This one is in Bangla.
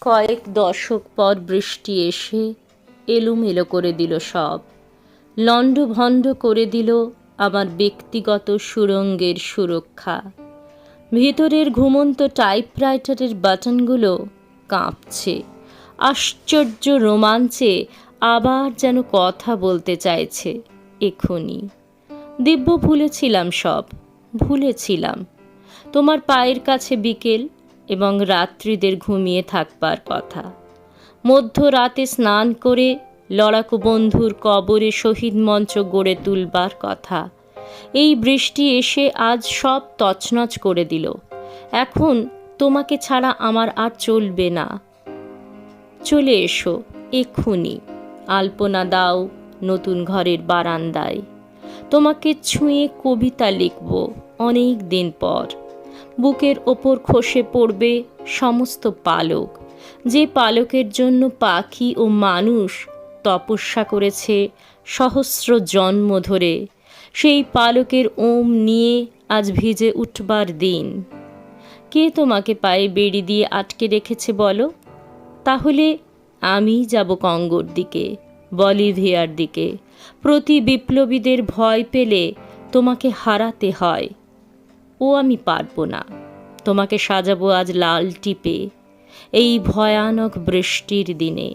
কয়েক দশক পর বৃষ্টি এসে এলোমেলো করে দিল সব, লণ্ডভণ্ড করে দিল আমার ব্যক্তিগত সুড়ঙ্গের সুরক্ষা। ভিতরের ঘুমন্ত টাইপরাইটারের বাটনগুলো কাঁপছে, আশ্চর্য রোমাঞ্চে আবার যেন কথা বলতে চাইছে এখনই। দিব্য ভুলেছিলাম সব, ভুলেছিলাম তোমার পায়ের কাছে বিকেল এবং রাত্রিদের ঘুমিয়ে থাকবার কথা, মধ্যরাতে স্নান করে লড়াকু বন্ধুর কবরে শহীদ মঞ্চ গড়ে তুলবার কথা। এই বৃষ্টি এসে আজ সব তছনছ করে দিল। এখন তোমাকে ছাড়া আমার আর চলবে না। চলে এসো এক্ষুনি, আলপনা দাও নতুন ঘরের বারান্দায়। তোমাকে ছুঁয়ে কবিতা লিখব অনেক দিন পর। বুকের ওপর খসে পড়বে সমস্ত পালক, যে পালকের জন্য পাখি ও মানুষ তপস্যা করেছে সহস্র জন্ম ধরে। সেই পালকের ওম নিয়ে আজ ভিজে উঠবার দিন। কে তোমাকে পায়ে বেড়ি দিয়ে আটকে রেখেছে বলো? তাহলে আমি যাব কঙ্গোর দিকে, বলিভিয়ার দিকে। প্রতি বিপ্লবীদের ভয় পেলে তোমাকে হারাতে হয়। ও আমি পারবো না। তোমাকে সাজাবো আজ লাল টিপে এই ভয়ানক বৃষ্টির দিনে।